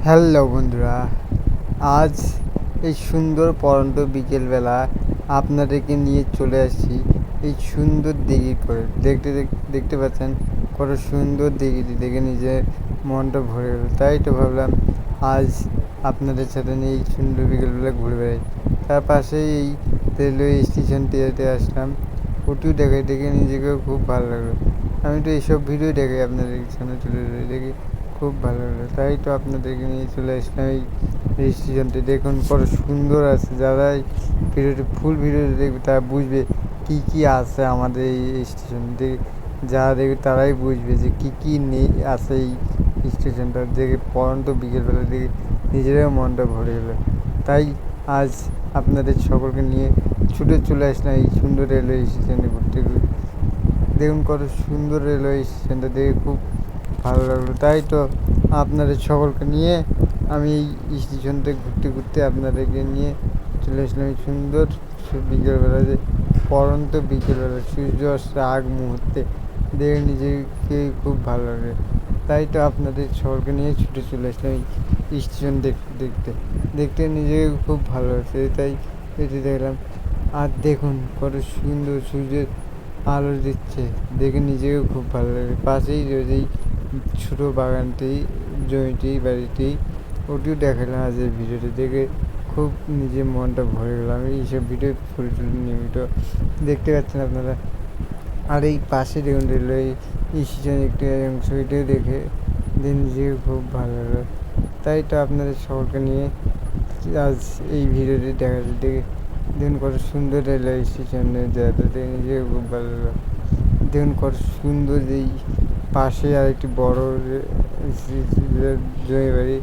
Hello বন্ধুরা, আজ এই সুন্দর পড়ন্ত বিকেলবেলা আপনাদেরকে নিয়ে চলে আসছি এই সুন্দর দিঘির পরে। দেখতে পাচ্ছেন কত সুন্দর দিঘিটি দেখে নিজের মনটা ভরে গেল। তাই তো ভাবলাম আজ আপনাদের সাথে নিয়ে এই সুন্দর বিকেলবেলা ঘুরে বেড়াই। তার পাশেই এই রেলওয়ে স্টেশনটিতে আসলাম। ওটিও দেখে নিজেকেও খুব ভালো লাগলো। আমি তো এইসব ভিডিও দেখে আপনাদের সামনে তুলে ধরে দেখি খুব ভালো লাগলো। তাই তো আপনাদেরকে নিয়ে চলে আসলাম এই স্টেশনটি। দেখুন কত সুন্দর আছে। যারা এই ফুল ভিডিওটি দেখবে তারা বুঝবে কী কী আছে আমাদের এই স্টেশনটি। যারা দেখবে তারাই বুঝবে যে কী কী নেই আছে এই স্টেশনটা দেখে। পড়ন্ত বিকেলবেলা দেখে নিজেরাও মনটা ভরে গেল। তাই আজ আপনাদের সকলকে নিয়ে ছুটে চলে আসলাম এই সুন্দর রেলওয়ে স্টেশনে ঘুরতে। দেখুন কত সুন্দর রেলওয়ে স্টেশনটা দেখে খুব ভালো লাগলো। তাই তো আপনাদের সকলকে নিয়ে আমি এই স্টেশনটা ঘুরতে ঘুরতে আপনাদেরকে নিয়ে চলে আসলাম এই সুন্দর বিকেলবেলা, যে পড়ন্ত বিকেলবেলা সূর্য অস্তের আগ মুহূর্তে দেখে নিজেকে খুব ভালো লাগে। তাই তো আপনাদের সকলকে নিয়ে ছুটে চলে আসলাম এই স্টেশন দেখতে দেখতে দেখতে নিজেকে খুব ভালো লাগছে। তাই এটি দেখলাম। আর দেখুন কত সুন্দর সূর্যের আলো দিচ্ছে দেখে নিজেকে খুব ভালো লাগে। পাশেই রয়েছে এই ছোটো বাগানটি, জমিটি, বাড়িটি, ওটিও দেখালাম আজ এই ভিডিওটি দেখে খুব নিজের মনটা ভরে গেল। আমি এইসব ভিডিও ফুল নিয়মিত দেখতে পাচ্ছেন আপনারা। আর এই পাশে দেখুন রেলওয়ে স্টেশন একটি অংশ, এটিও দেখে নিজেকে খুব ভালো লাগলো। তাই তো আপনাদের সকলকে নিয়ে আজ এই ভিডিওটি দেখাচ্ছি। দেখুন কত সুন্দর রেলওয়ে স্টেশনে জায়গাটা দেখে নিজেকে খুব ভালো লাগলো। দেখুন কত সুন্দর এই পাশে আর একটি বড় জমি বাড়ি,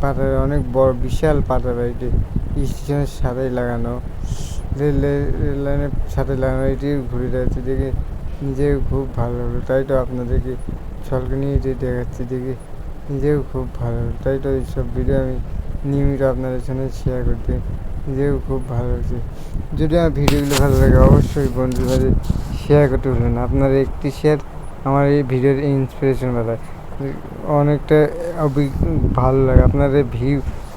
পাতা অনেক বড় বিশাল পাতা বাড়িটি স্টেশনের সাথেই লাগানো, রেল লাইনের সাথে লাগানো। এটি ঘুরে যাচ্ছে দেখে নিজেকে খুব ভালো লাগলো। তাই তো আপনাদেরকে সকলকে নিয়ে এটি দেখাচ্ছি দেখে নিজেও খুব ভালো লাগলো। তাই তো এইসব ভিডিও আমি নিয়মিত আপনাদের সঙ্গে শেয়ার করতে নিজেও খুব ভালো লাগছে। যদি আমার ভিডিওগুলো ভালো লাগে অবশ্যই বন্ধুদের মাঝে শেয়ার করতে ভুলবেন না। আপনার একটি শেয়ার আমার এই ভিডিওর ইন্সপিরেশন বাড়ায়, অনেকটা ভালো লাগে। আপনাদের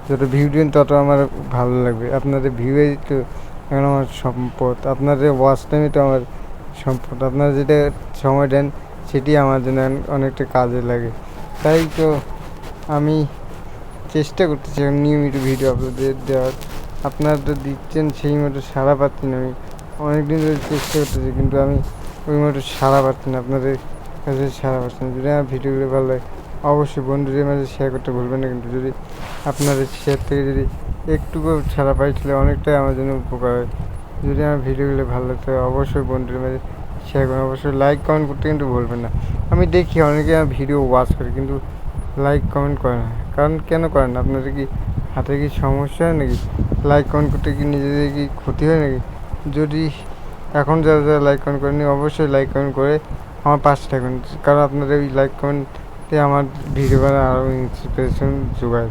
যত ভিউ দিন তত আমার ভালো লাগবে। আপনাদের ভিউই তো এখন আমার সম্পদ, আপনাদের ওয়াচ টাইমই তো আমার সম্পদ। আপনারা যেটা সময় দেন সেটি আমার জন্য অনেকটা কাজে লাগে। তাই তো আমি চেষ্টা করতেছি নিয়মিত ভিডিও আপনাদের দেওয়ার। আপনারা তো দিচ্ছেন সেই মতো সাড়া পাচ্ছি না। আমি অনেক দিন ধরে চেষ্টা করতেছি কিন্তু আমি ওই মতো সাড়া পাচ্ছি না, আপনাদের কাছে সাড়া পাচ্ছি না। যদি আমার ভিডিওগুলো ভালো লাগে অবশ্যই বন্ধুদের মাঝে শেয়ার করতে ভুলবেন না। কিন্তু যদি আপনাদের শেয়ার থেকে যদি একটুকু সাড়া পাইছিলে অনেকটাই আমার জন্য উপকার হয়। যদি আমার ভিডিওগুলো ভালো লাগতো অবশ্যই বন্ধুদের মাঝে শেয়ার করুন। অবশ্যই লাইক কমেন্ট করতে কিন্তু ভুলবেন না। আমি দেখি অনেকে আমার ভিডিও ওয়াচ করে কিন্তু লাইক কমেন্ট করে না। কারণ কেন করেন? আপনাদের কি হাতে কি সমস্যা হয় নাকি? লাইক কমেন্ট করতে কি নিজেদের কি ক্ষতি হয় নাকি? যদি এখন যারা লাইক কমেন্ট করেনি অবশ্যই লাইক কমেন্ট করে আমার পাশে থাকুন। কারণ আপনাদের ওই লাইক কমেন্টে আমার ভিডিও বানার আরও ইন্সপিরেশন যোগায়।